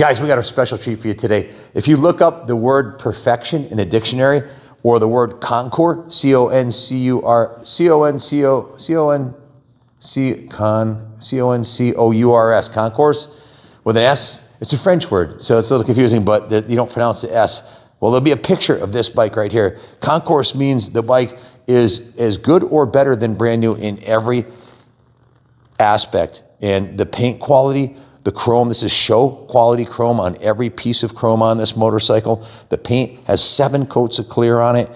Guys, we got a special treat for you today. If you look up the word perfection in a dictionary or the word Concours, C-O-N-C-O-U-R-S, Concours, with an S, it's a French word, so it's a little confusing, but you don't pronounce the S. Well, there'll be a picture of this bike right here. Concours means the bike is as good or better than brand new in every aspect. And the paint quality, the chrome, this is show quality chrome on every piece of chrome on this motorcycle. The paint has 7 coats of clear on it.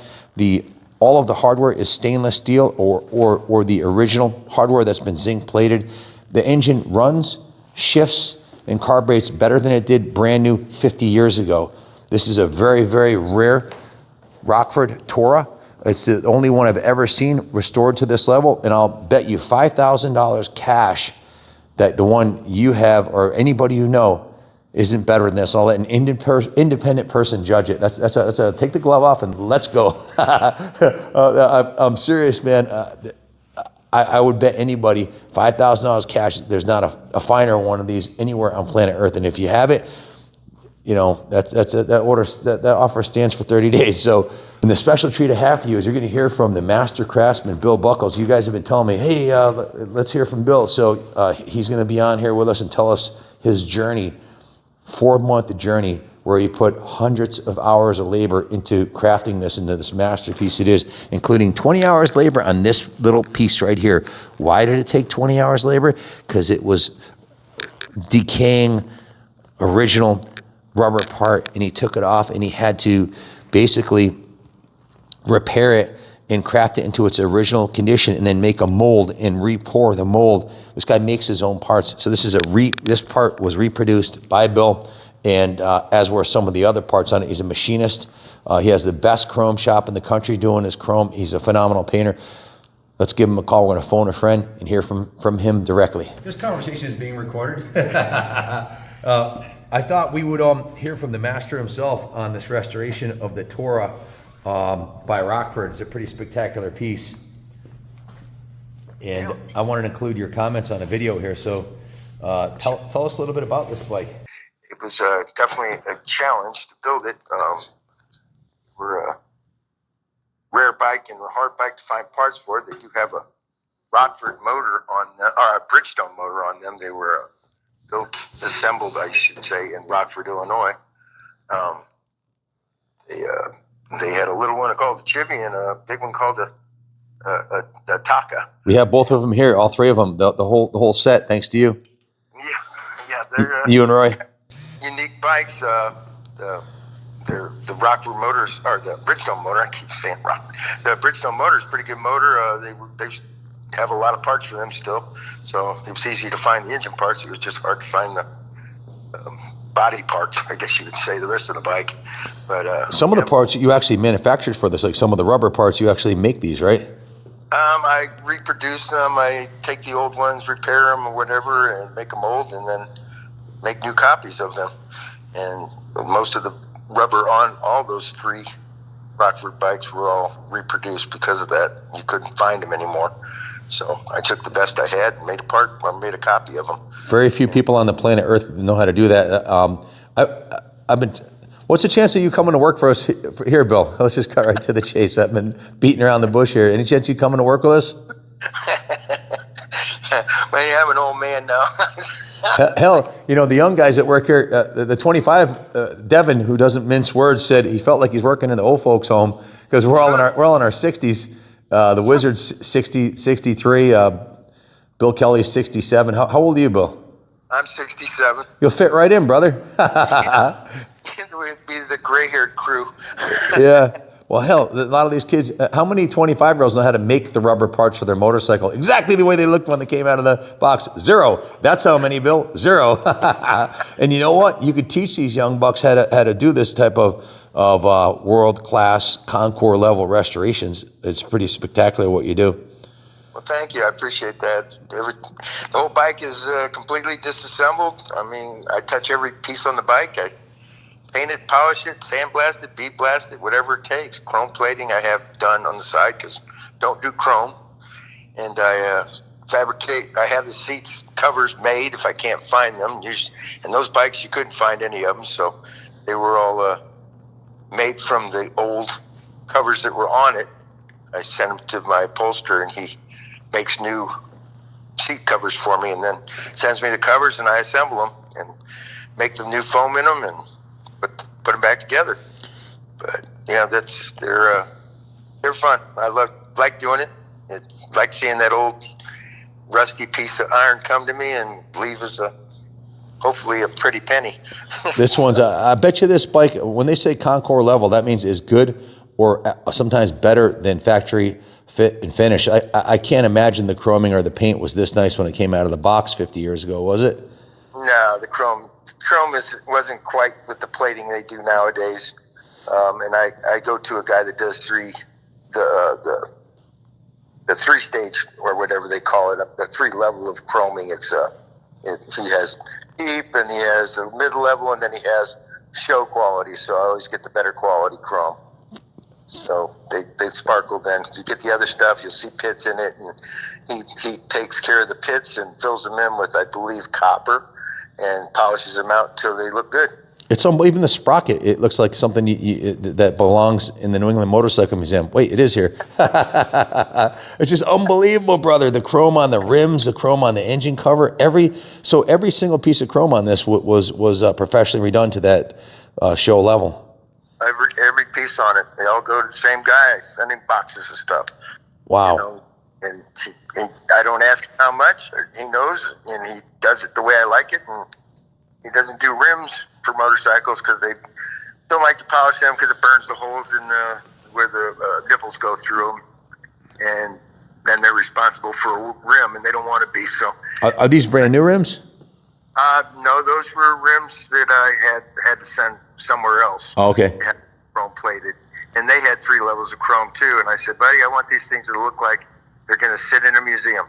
All of the hardware is stainless steel or the original hardware that's been zinc plated. The engine runs, shifts, and carburetes better than it did brand new 50 years ago. This is a very, very rare Rockford Tora. It's the only one I've ever seen restored to this level, and I'll bet you $5,000 cash that the one you have or anybody you know isn't better than this. I'll let an independent person judge it. That's a take the glove off and let's go. I'm serious, man. I would bet anybody $5,000 cash. There's not a finer one of these anywhere on planet Earth. And if you have it, you know, that offer stands for 30 days. So, and the special treat I have for you is you're going to hear from the master craftsman, Bill Buckles. You guys have been telling me, hey, let's hear from Bill. So he's going to be on here with us and tell us his journey, 4-month journey, where he put hundreds of hours of labor into crafting this into this masterpiece it is, including 20 hours labor on this little piece right here. Why did it take 20 hours labor? Because it was decaying original rubber part, and he took it off and he had to basically repair it and craft it into its original condition and then make a mold and re-pour the mold. This guy makes his own parts. So this part was reproduced by Bill, and as were some of the other parts on it. He's a machinist. He has the best chrome shop in the country doing his chrome. He's a phenomenal painter. Let's give him a call. We're going to phone a friend and hear from him directly. This conversation is being recorded. I thought we would hear from the master himself on this restoration of the Tora by Rockford. It's a pretty spectacular piece. And I wanted to include your comments on a video here. So tell us a little bit about this bike. It was definitely a challenge to build it. We're a rare bike and a hard bike to find parts for. They do have a Rockford motor on them, or a Bridgestone motor on them. They were built, assembled, I should say, in Rockford, Illinois. They had a little one called the Chivy and a big one called the Taka. We have both of them here, all 3 of them, the whole set, thanks to you. Yeah, they're you and Roy. Unique bikes. The Rockford motors, or the Bridgestone motor. I keep saying Rockford. The Bridgestone motor is a pretty good motor. They have a lot of parts for them still, so it was easy to find the engine parts. It was just hard to find the body parts, I guess you would say, the rest of the bike. But some of the parts you actually manufactured for this, like some of the rubber parts, you actually make these, right? I reproduce them. I take the old ones, repair them or whatever, and make a mold, and then make new copies of them. And most of the rubber on all those 3 Rockford bikes were all reproduced because of that. You couldn't find them anymore. So I took the best I had and made a copy of them. Very few people on the planet Earth know how to do that. What's the chance of you coming to work for us here, Bill? Let's just cut right to the chase. I've been beating around the bush here. Any chance you coming to work with us? Man, I'm an old man now. Hell, you know, the young guys that work here, the 25, Devin, who doesn't mince words, said he felt like he's working in the old folks' home because we're all in our 60s. The Wizard's 63. Bill Kelly's 67. How old are you, Bill? I'm 67. You'll fit right in, brother. It would be the gray-haired crew. Yeah. Well, hell, a lot of these kids, how many 25-year-olds know how to make the rubber parts for their motorcycle exactly the way they looked when they came out of the box? 0. That's how many, Bill? 0. And you know what? You could teach these young bucks how to do this type of world-class Concours level restorations. It's pretty spectacular what you do. Well, thank you. I appreciate that. The whole bike is completely disassembled. I mean, I touch every piece on the bike. I paint it, polish it, sandblast it, bead blast it, whatever it takes. Chrome plating I have done on the side because don't do chrome. And I fabricate. I have the seats covers made if I can't find them. And those bikes, you couldn't find any of them, so they were all made from the old covers that were on it. I sent them to my upholsterer, and he makes new seat covers for me, and then sends me the covers, and I assemble them and make the new foam in them and put them back together. But yeah, they're fun. I like doing it. It's like seeing that old rusty piece of iron come to me and leave as hopefully a pretty penny. This one's, I bet you this bike, when they say Concours level, that means is good or sometimes better than factory fit and finish. I can't imagine the chroming or the paint was this nice when it came out of the box 50 years ago, was it? No, the chrome wasn't quite with the plating they do nowadays. And I go to a guy that does the 3-stage or whatever they call it, the 3 level of chroming. He has deep, and he has a mid level, and then he has show quality. So I always get the better quality chrome. So they sparkle. Then if you get the other stuff, you'll see pits in it, and he takes care of the pits and fills them in with, I believe, copper, and polishes them out until they look good. It's even the sprocket. It looks like something that belongs in the New England Motorcycle Museum. Wait, it is here. It's just unbelievable, brother. The chrome on the rims, the chrome on the engine cover. Every single piece of chrome on this was professionally redone to that show level. Every piece on it. They all go to the same guy sending boxes of stuff. Wow. You know, and I don't ask him how much. He knows, and he does it the way I like it. And he doesn't do rims for motorcycles because they don't like to polish them because it burns the holes in where the nipples go through them, and then they're responsible for a rim, and they don't want to be. So, are these brand new rims? No, those were rims that I had to send somewhere else. Oh, okay. They had chrome plated, and they had 3 levels of chrome too. And I said, buddy, I want these things to look like they're going to sit in a museum.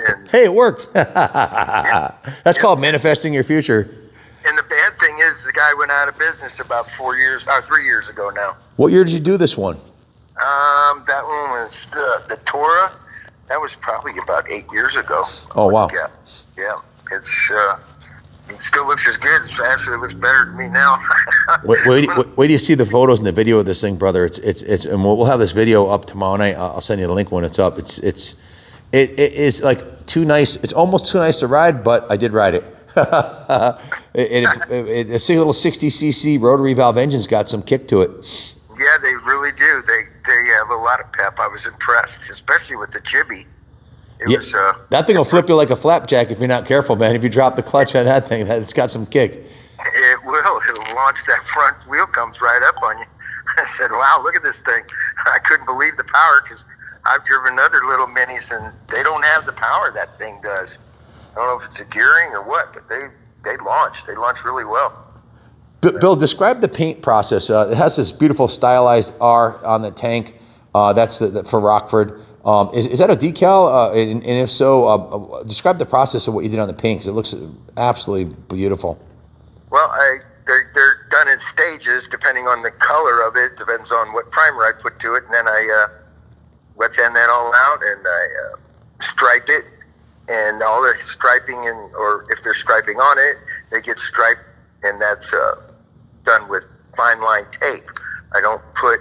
And hey, it worked. That's called manifesting your future. And the bad thing is, the guy went out of business about 3 years ago now. What year did you do this one? That one was the Tora. That was probably about 8 years ago. Oh, wow. Yeah. It still looks as good. It actually looks better to me now. wait do you see the photos and the video of this thing, brother? It's and we'll have this video up tomorrow night. I'll send you the link when it's up. It is like too nice. It's almost too nice to ride, but I did ride it. A little 60cc rotary valve engine's got some kick to it. Yeah, they really do. They have a lot of pep. I was impressed, especially with the Chibi. That thing will flip you like a flapjack if you're not careful, man. If you drop the clutch on that thing, it's got some kick. It will. It'll launch. That front wheel comes right up on you. I said, wow, look at this thing. I couldn't believe the power because I've driven other little minis, and they don't have the power that thing does. I don't know if it's the gearing or what, but they launch. They launch really well. Bill, describe the paint process. It has this beautiful stylized R on the tank. That's for Rockford. Is that a decal? And if so, describe the process of what you did on the paint, because it looks absolutely beautiful. Well, they're done in stages depending on the color of it. Depends on what primer I put to it, and then I wet sand that all out, and I stripe it. And all the striping, or if there's striping on it, they get striped, and that's done with fine line tape. I don't put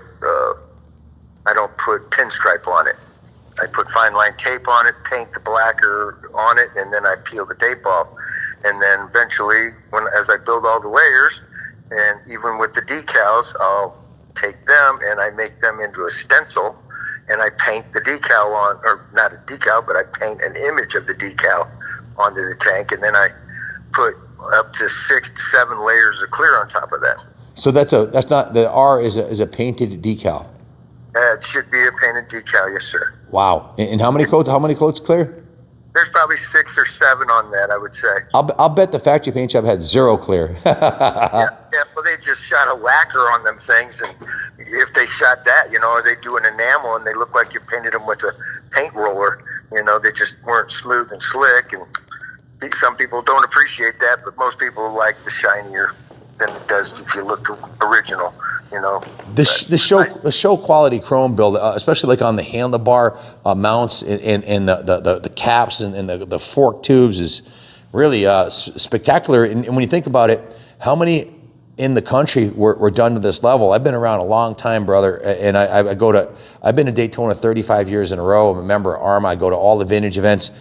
pinstripe on it. I put fine line tape on it, paint the blacker on it, and then I peel the tape off. And then eventually, as I build all the layers, and even with the decals, I'll take them and I make them into a stencil. And I paint the decal on, or not a decal, but I paint an image of the decal onto the tank, and then I put up to 6 to 7 layers of clear on top of that. So that's not the R is a painted decal. It should be a painted decal, yes, sir. Wow! And how many coats? How many coats clear? There's probably 6 or 7 on that, I would say. I'll bet the factory paint shop had 0 clear. Yeah. Well, they just shot a lacquer on them things, and if they shot that, or they do an enamel and they look like you painted them with a paint roller, they just weren't smooth and slick, and some people don't appreciate that, but most people like the shinier than it does if you look original. you know. The show quality chrome build, especially like on the handlebar mounts and the caps and the fork tubes, is really spectacular. And when you think about it, how many in the country were done to this level? I've been around a long time, brother, and I've been to Daytona 35 years in a row. I'm a member of ARMA. I go to all the vintage events.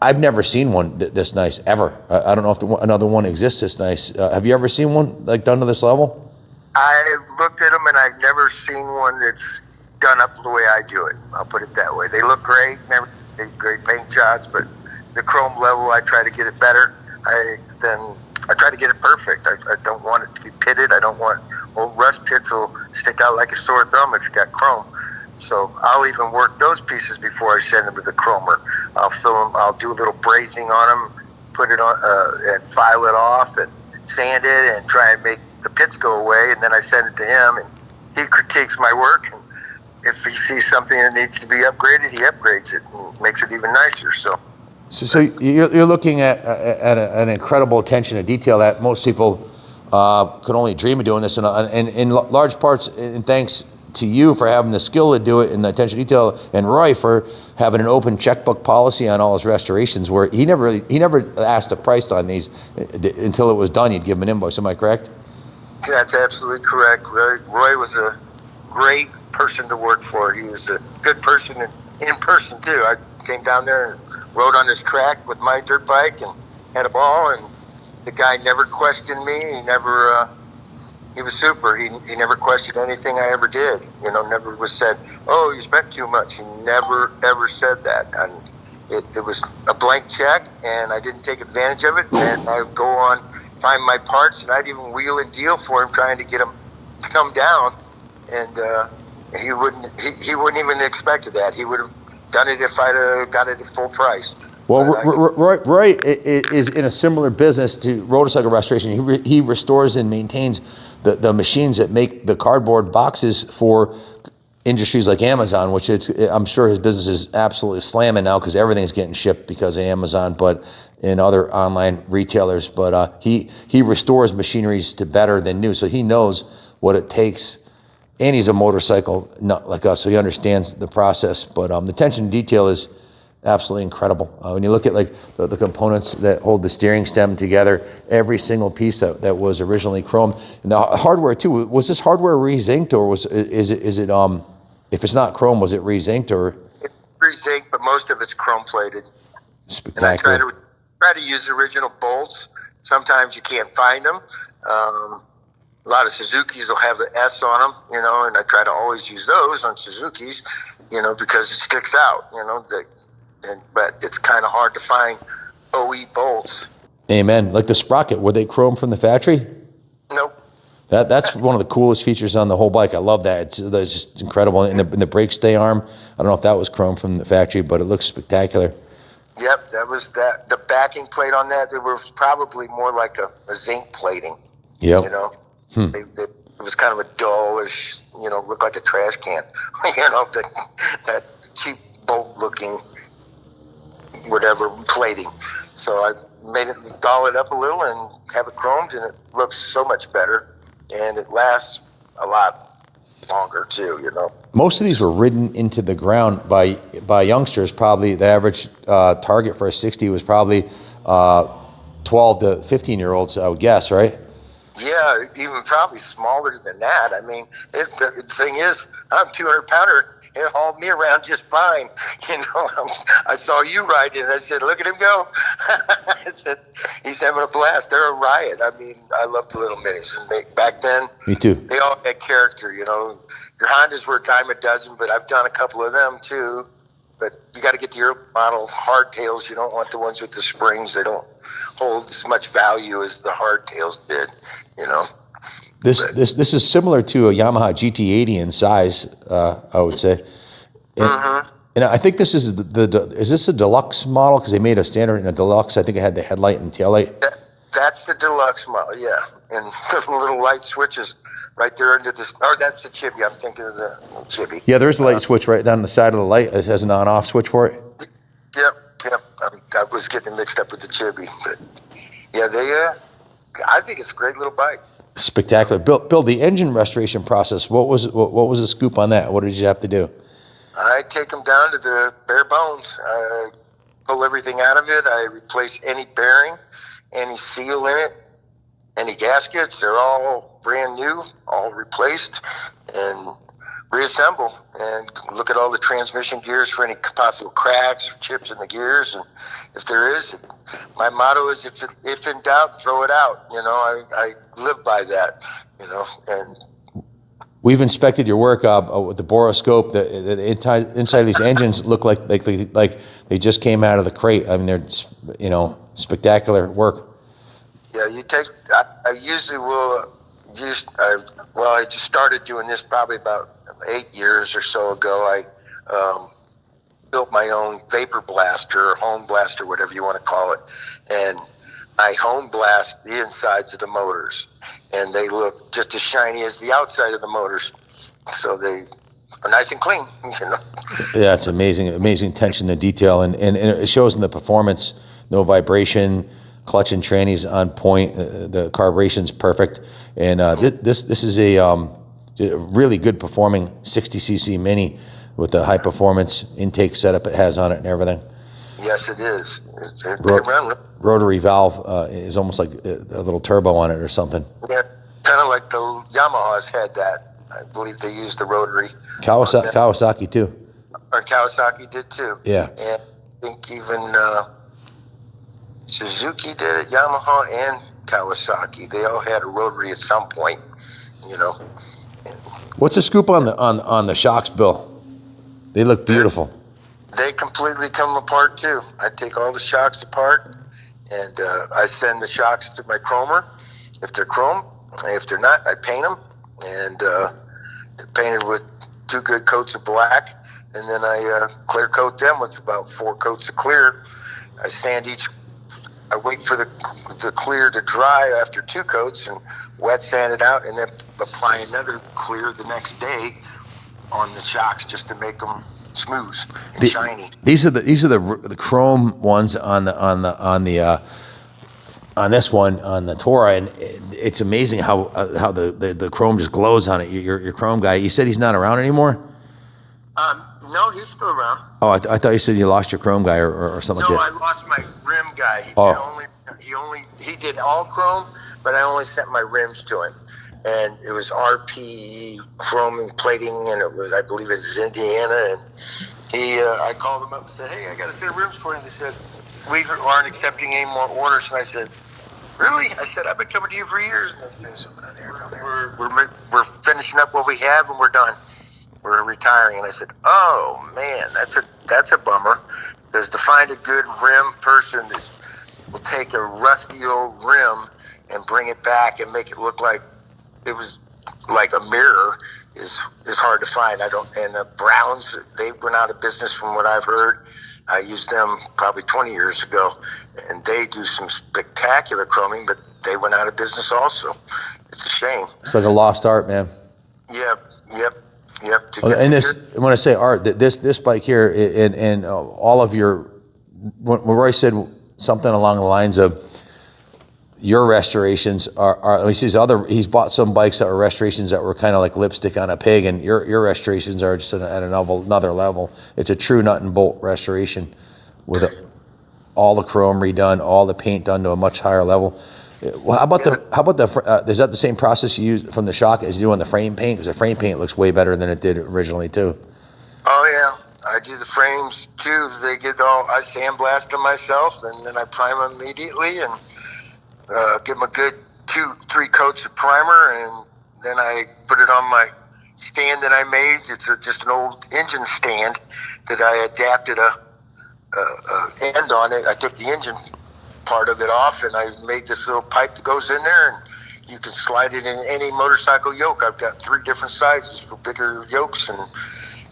I've never seen one this nice ever. I don't know if another one exists this nice. Have you ever seen one like done to this level? I've looked at them, and I've never seen one that's done up the way I do it. I'll put it that way. They look great, they great paint jobs, but the chrome level, I try to get it better. I try to get it perfect. I don't want it to be pitted. I don't want old rust pits will stick out like a sore thumb if you got chrome. So I'll even work those pieces before I send them to the chromer. I'll fill them. I'll do a little brazing on them, put it on, and file it off, and sand it, and try and make the pits go away. And then I send it to him, and he critiques my work. And if he sees something that needs to be upgraded, he upgrades it and makes it even nicer. So you're looking at an incredible attention to detail that most people could only dream of doing this, and in large parts, and thanks to you for having the skill to do it and the attention to detail, and Roy for having an open checkbook policy on all his restorations, where he never asked a price on these until it was done. You'd give him an invoice. Am I correct? That's absolutely correct. Roy was a great person to work for. He was a good person in person too. I came down there and rode on his track with my dirt bike and had a ball, and the guy never questioned me. He was super. He never questioned anything I ever did. You know, never was said, "Oh, you spent too much." He never ever said that, and it was a blank check, and I didn't take advantage of it. And I would go on, find my parts, and I'd even wheel and deal for him, trying to get him to come down, and he wouldn't even expected that. He would have done it if I'd got it at full price. Well, Roy is in a similar business to motorcycle restoration. He restores and maintains the machines that make the cardboard boxes for industries like Amazon, which I'm sure his business is absolutely slamming now because everything's getting shipped because of Amazon, but in other online retailers. But he restores machineries to better than new, so he knows what it takes. And he's a motorcycle nut like us, so he understands the process. But the attention to detail is absolutely incredible. When you look at like the components that hold the steering stem together, every single piece that was originally chrome, and the hardware too. Was this hardware re-zinced, or is it if it's not chrome, was it re-zinced or? It's re-zinced, but most of it's chrome plated. Spectacular. And I try to use original bolts. Sometimes you can't find them. A lot of Suzukis will have the S on them, you know, and I try to always use those on Suzukis, you know, because it sticks out, you know. But it's kind of hard to find OE bolts. Amen. Like the sprocket, were they chrome from the factory? Nope. That's one of the coolest features on the whole bike. I love that. It's just incredible. And the brake stay arm, I don't know if that was chrome from the factory, but it looks spectacular. Yep, that was that. The backing plate on that, it was probably more like a zinc plating. Yep. You know, it was kind of a dullish, you know, looked like a trash can. You know, that cheap bolt looking whatever plating. So I made it, doll it up a little and have it chromed, and it looks so much better, and it lasts a lot longer too, you know. Most of these were ridden into the ground by youngsters. Probably the average target for a 60 was probably 12 to 15-year-olds, I would guess, right? Yeah, even probably smaller than that. I mean, the thing is, I'm 200-pounder. It hauled me around just fine. You know, I saw you ride it, and I said, "Look at him go!" I said, "He's having a blast." They're a riot. I mean, I love the little minis, and back then, me too. They all had character. You know, your Hondas were a dime a dozen, but I've done a couple of them too. But you got to get the early model hardtails. You don't want the ones with the springs. They don't hold as much value as the hardtails did. You know. This is similar to a Yamaha GT80 in size, I would say. And I think this is is this a deluxe model? Because they made a standard and a deluxe. I think it had the headlight and tail light. That's the deluxe model, yeah. And the little light switches right there under this. Or that's the Chibi. I'm thinking of the Chibi. Yeah, there's a light switch right down the side of the light. It has an on-off switch for it. Yep. I was getting mixed up with the Chibi, but yeah, I think it's a great little bike. Spectacular. Bill, the engine restoration process, what was the scoop on that? What did you have to do? I take them down to the bare bones. I pull everything out of it. I replace any bearing, any seal in it, any gaskets. They're all brand new, all replaced, and reassemble. And look at all the transmission gears for any possible cracks or chips in the gears. And if there is, my motto is if in doubt, throw it out. You know, I live by that, you know, and We've inspected your work with the boroscope. The inside of these engines look like they just came out of the crate. I mean, they're, you know, spectacular work. yeah, I usually will use, I just started doing this probably about 8 years or so ago. I built my own vapor blaster, or home blaster, whatever you want to call it. And I home blast the insides of the motors, and they look just as shiny as the outside of the motors. So they are nice and clean, you know. Yeah, it's amazing attention to detail, and it shows in the performance. No vibration, clutch and trannies on point. The carburetion's perfect, and this is a really good performing 60cc Mini with the high performance intake setup it has on it and everything. Yes, it is. They run. Rotary valve is almost like a little turbo on it or something. Yeah, kind of like the Yamahas had that. I believe they used the rotary. Kawasaki too. Or Kawasaki did too. Yeah. And I think even Suzuki did it, Yamaha and Kawasaki. They all had a rotary at some point, you know. What's the scoop on the shocks, Bill? They look beautiful. They completely come apart too. I take all the shocks apart, and I send the shocks to my chromer. If they're chrome, if they're not, I paint them, and they're painted with 2 good coats of black, and then I clear coat them with about 4 coats of clear. I sand each. I wait for the clear to dry after 2 coats and wet sand it out, and then apply another clear the next day on the shocks just to make them smooth and shiny. These are the chrome ones on this one on the Tora, and it's amazing how the chrome just glows on it. Your chrome guy. You said he's not around anymore. No, he's still around. Oh, I thought you said you lost your chrome guy or something No, like that. I lost my rim guy. He did all chrome, but I only sent my rims to him. And it was RP chrome and plating, and it was, I believe it's Indiana. And I called him up and said, "Hey, I got a set of rims for you." And they said, "We aren't accepting any more orders." And I said, "Really?" I said, "I've been coming to you for years." And I said, we're finishing up what we have, and we're done. We're retiring. And I said, "Oh man, that's a bummer, because to find a good rim person that will take a rusty old rim and bring it back and make it look like it was like a mirror is hard to find." And the Browns, they went out of business from what I've heard. I used them probably 20 years ago, and they do some spectacular chroming, but they went out of business also. It's a shame. It's like a lost art, man. Yep. And this, when I say art, this bike here, and all of your, when Roy said something along the lines of your restorations are he's bought some bikes that were restorations that were kind of like lipstick on a pig, and your restorations are just at another level. It's a true nut and bolt restoration with all the chrome redone, all the paint done to a much higher level. Well, how about the is that the same process you use from the shock as you do on the frame paint? Because the frame paint looks way better than it did originally too. Oh yeah, I do the frames too. They get I sandblast them myself, and then I prime them immediately, and give them a good 2-3 coats of primer, and then I put it on my stand that I made. It's just an old engine stand that I adapted a end on it. I took the engine part of it off, and I made this little pipe that goes in there, and you can slide it in any motorcycle yoke. I've got 3 different sizes for bigger yokes, and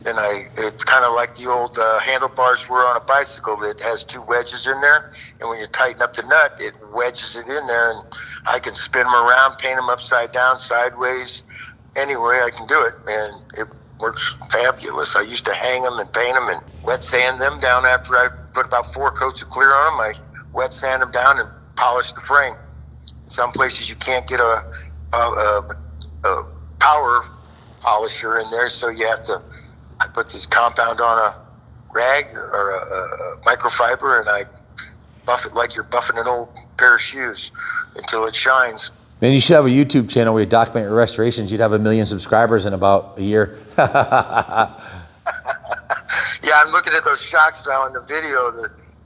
it's kind of like the old handlebars were on a bicycle that has 2 wedges in there, and when you tighten up the nut, it wedges it in there, and I can spin them around, paint them upside down, sideways, any way I can do it, and it works fabulous. I used to hang them and paint them and wet sand them down after I put about 4 coats of clear on them. I wet sand them down and polish the frame. Some places you can't get power polisher in there, so you have to. I put this compound on a rag or a microfiber, and I buff it like you're buffing an old pair of shoes until it shines. Man, you should have a YouTube channel where you document your restorations. You'd have 1 million subscribers in about a year. Yeah, I'm looking at those shocks now in the video.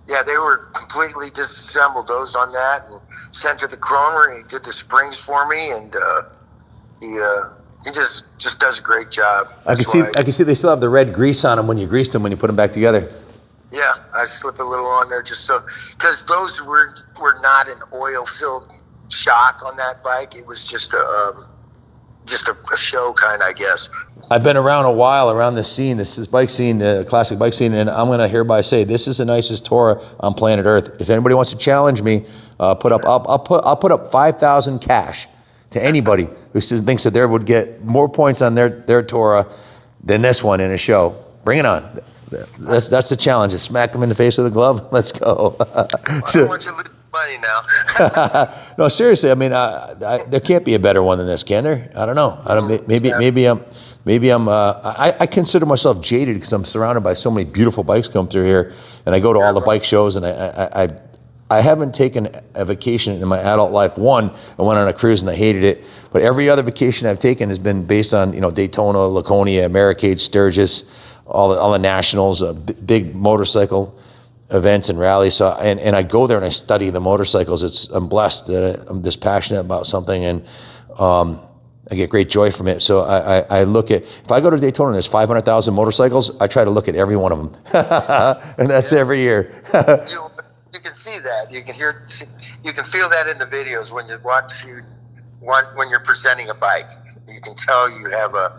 They were completely disassembled. Those on that, and sent to the Croner. He did the springs for me, and he just does a great job. I can see they still have the red grease on them when you greased them when you put them back together. Yeah, I slip a little on there just so, because those were not an oil-filled shock on that bike. It was just a show kind, I guess. I've been around a while around this scene, this bike scene, the classic bike scene, and I'm gonna hereby say this is the nicest Tora on planet Earth. If anybody wants to challenge me, I'll put up 5,000 cash to anybody who thinks that they would get more points on their Tora than this one in a show. Bring it on. That's the challenge. Just smack them in the face with a glove. Let's go. I don't want you to lose money now. No, seriously. I mean, there can't be a better one than this, can there? I don't know. I consider myself jaded because I'm surrounded by so many beautiful bikes come through here, and I go to all the bike shows, and I haven't taken a vacation in my adult life. One, I went on a cruise and I hated it, but every other vacation I've taken has been based on Daytona, Laconia, Americade, Sturgis, all the nationals, big motorcycle events and rallies. So and I go there and I study the motorcycles. I'm blessed that I'm this passionate about something, and I get great joy from it. So I look at, if I go to Daytona and there's 500,000 motorcycles, I try to look at every one of them, and that's every year. You can see that. You can feel that in the videos when you're presenting a bike. You can tell you have a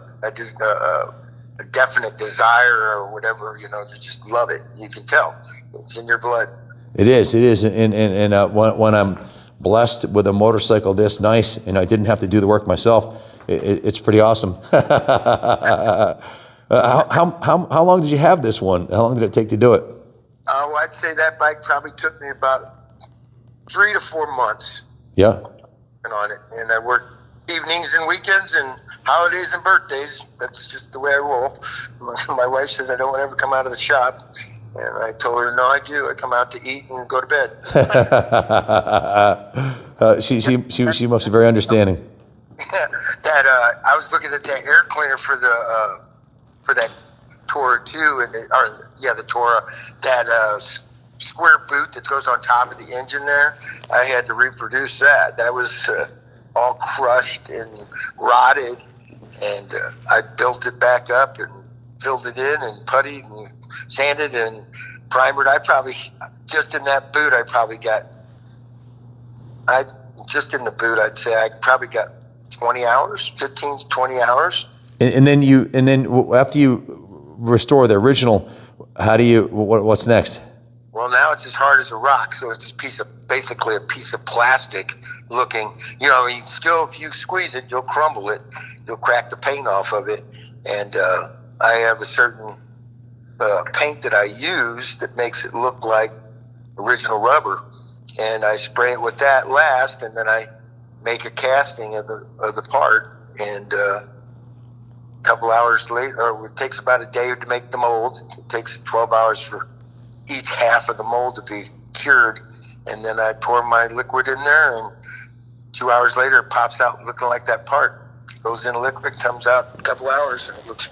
definite desire or whatever. You just love it. You can tell it's in your blood. It is, and when I'm blessed with a motorcycle this nice, and I didn't have to do the work myself, it's pretty awesome. How long did you have this one? How long did it take to do it? Well, I'd say that bike probably took me about 3 to 4 months. Yeah. On it, and I worked evenings and weekends and holidays and birthdays. That's just the way I roll. My wife says I don't ever come out of the shop, and I told her no, I do. I come out to eat and go to bed. She must be very understanding. I was looking at that air cleaner for that Tora 2, the Tora, that square boot that goes on top of the engine there. I had to reproduce that. That was all crushed and rotted, and I built it back up and filled it in and puttied and sanded and primered. Just in that boot, I'd say I probably got 20 hours, 15 to 20 hours. And then after you restore the original, what's next? Well, now it's as hard as a rock, so it's basically a piece of plastic looking. Still, if you squeeze it, you'll crumble it. You'll crack the paint off of it. And I have a certain paint that I use that makes it look like original rubber. And I spray it with that last, and then I make a casting of the part. And a couple hours later, or it takes about a day to make the mold. It takes 12 hours for each half of the mold to be cured, and then I pour my liquid in there, and 2 hours later it pops out looking like that part. It goes in liquid, comes out a couple hours, and it looks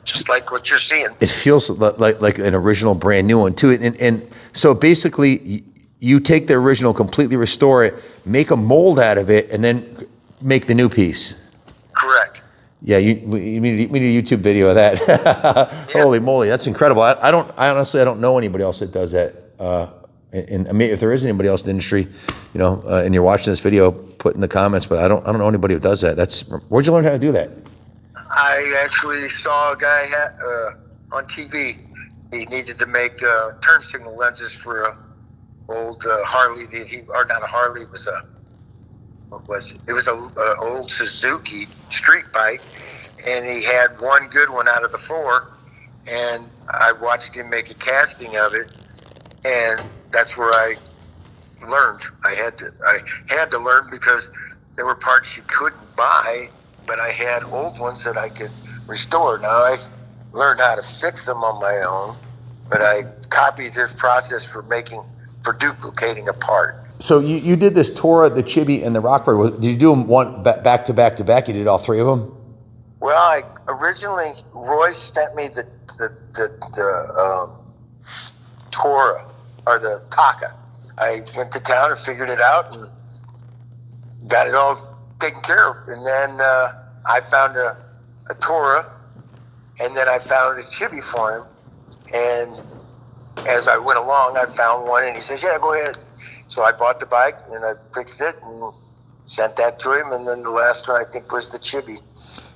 just like what you're seeing. It feels like an original brand new one too. And so basically you take the original, completely restore it, make a mold out of it, and then make the new piece. Correct. Yeah, we need a YouTube video of that. Yeah. Holy moly, that's incredible. I honestly don't know anybody else that does that. And I mean, if there is anybody else in the industry, and you're watching this video, put in the comments. But I don't know anybody who does that. Where'd you learn how to do that? I actually saw a guy on TV. He needed to make turn signal lenses for a old Harley. Not a Harley. It was a. What was it? It was an old Suzuki street bike, and he had one good one out of the 4, and I watched him make a casting of it, and that's where I learned. I had to learn because there were parts you couldn't buy, but I had old ones that I could restore. Now I learned how to fix them on my own, but I copied this process for duplicating a part. So you did this Tora, the Chibi, and the Rockford. Did you do them one back to back to back? You did all three of them? Well, originally Roy sent me the Tora, or the Taka. I went to town and figured it out and got it all taken care of. And then I found a Tora, and then I found a Chibi for him. And as I went along, I found one, and he says, "Yeah, go ahead." So I bought the bike, and I fixed it, and sent that to him. And then the last one, I think, was the Chibi.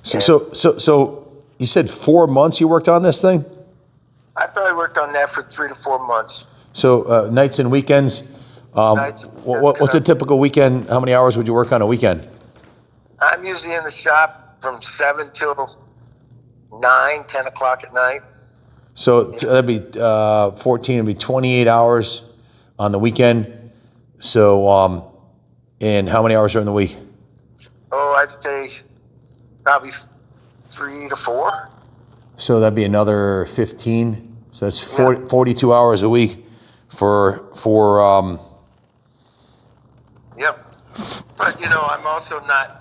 So you said 4 months you worked on this thing? I probably worked on that for 3 to 4 months. So nights and weekends. What's a typical weekend? How many hours would you work on a weekend? I'm usually in the shop from 7 till 9, 10 o'clock at night. So that'd be 14, it'd be 28 hours on the weekend. So, and how many hours during the week? Oh, I'd say probably 3 to 4. So that'd be another 15. So that's 42 hours a week for Yep. But I'm also not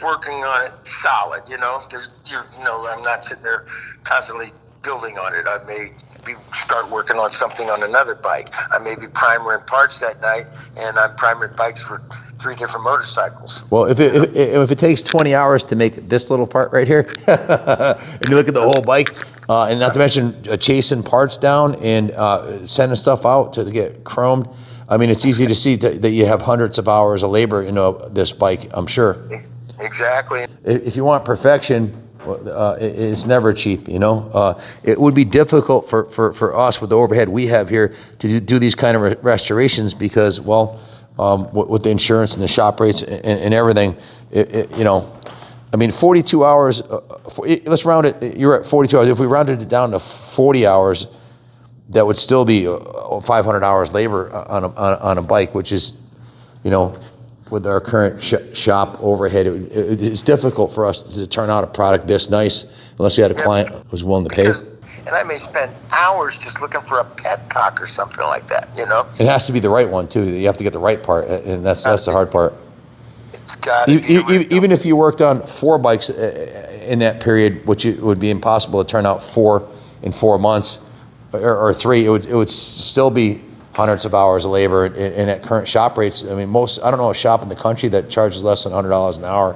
working on it solid. I'm not sitting there constantly building on it. I may start working on something on another bike. I may be primering parts that night, and I'm primering bikes for 3 different motorcycles. Well, if it takes 20 hours to make this little part right here, and you look at the whole bike, and not to mention chasing parts down and sending stuff out to get chromed, I mean, it's easy to see that you have hundreds of hours of labor in this bike, I'm sure. Exactly. If you want perfection, it's never cheap, It would be difficult for us with the overhead we have here to do these kind of restorations because, with the insurance and the shop rates and everything, I mean, 42 hours, let's round it, you're at 42 hours. If we rounded it down to 40 hours, that would still be 500 hours labor on a bike, which is, with our current shop overhead, it's difficult for us to turn out a product this nice unless we had a client who was willing to pay. And I may spend hours just looking for a petcock or something like that, It has to be the right one, too. You have to get the right part, and that's the hard part. It's got to be even if you worked on 4 bikes in that period, which it would be impossible to turn out 4 in 4 months, or 3, it would still be hundreds of hours of labor, and at current shop rates, I mean, I don't know a shop in the country that charges less than $100 an hour,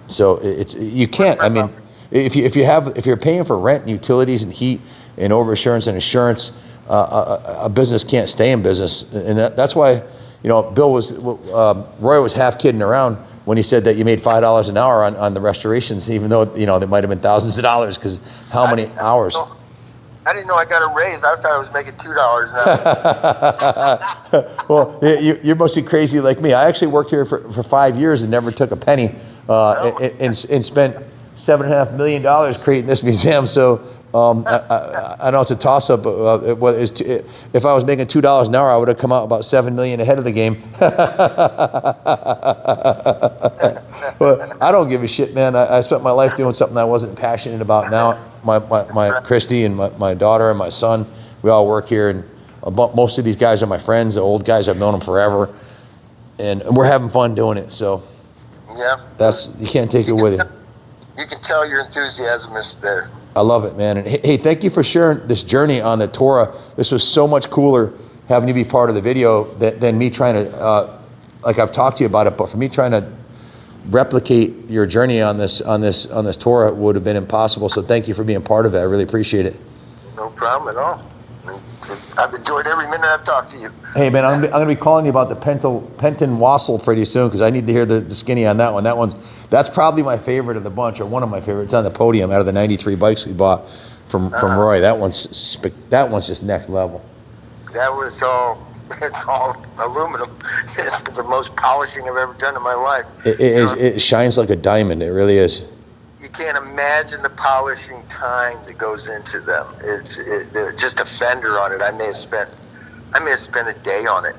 so you can't. I mean, if you're paying for rent and utilities and heat and overinsurance and insurance, a business can't stay in business, and that's why Roy was half kidding around when he said that you made $5 an hour on the restorations, even though there might have been thousands of dollars because how many hours. I didn't know I got a raise. I thought I was making $2 an hour. Well, you must be crazy like me. I actually worked here for 5 years and never took a penny, and spent $7.5 million creating this museum. So I know it's a toss-up. If I was making $2 an hour, I would have come out about $7 million ahead of the game. But I don't give a shit, man. I spent my life doing something I wasn't passionate about. Now my Christy and my daughter and my son, we all work here, and most of these guys are my friends. The old guys, I've known them forever, and we're having fun doing it. So you can't take it with you. You can tell your enthusiasm is there. I love it, man. And hey, thank you for sharing this journey on the Tora. This was so much cooler having you be part of the video than me trying to, like I've talked to you about it, but for me trying to replicate your journey on this Tora would have been impossible. So thank you for being part of it. I really appreciate it. No problem at all. I've enjoyed every minute I've talked to you. Hey, man, I'm going to be calling you about the Penton Wassel pretty soon because I need to hear the skinny on that one. That's probably my favorite of the bunch, or one of my favorites on the podium out of the 93 bikes we bought from Roy. That one's just next level. That was it's all aluminum. It's the most polishing I've ever done in my life. It shines like a diamond. It really is. You can't imagine the polishing time that goes into them. It's just a fender on it. I may have spent a day on it.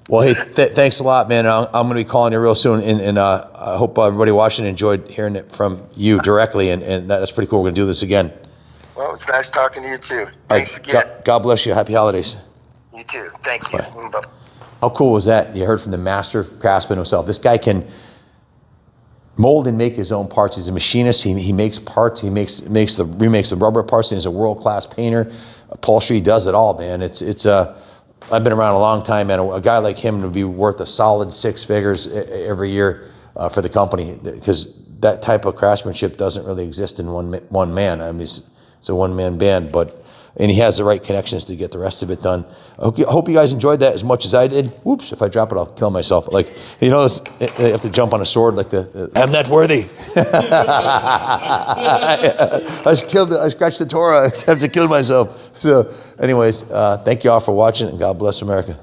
Well, hey, thanks a lot, man. I'm going to be calling you real soon, and I hope everybody watching enjoyed hearing it from you directly, and that's pretty cool. We're going to do this again. Well, it's nice talking to you too. Thanks again. God bless you. Happy holidays. You too. Thank you. Bye. Bye. How cool was that? You heard from the master craftsman himself. This guy can mold and make his own parts. He's a machinist. He makes parts. He remakes the rubber parts. And he's a world-class painter. Upholstery. He does it all, man. I've been around a long time, man. A guy like him would be worth a solid 6 figures every year for the company, because that type of craftsmanship doesn't really exist in one man. I mean, it's a one-man band, and he has the right connections to get the rest of it done. I hope you guys enjoyed that as much as I did. Whoops, if I drop it, I'll kill myself. Like, you know, you have to jump on a sword like I'm not worthy. I scratched the Tora. I have to kill myself. So anyways, thank you all for watching, and God bless America.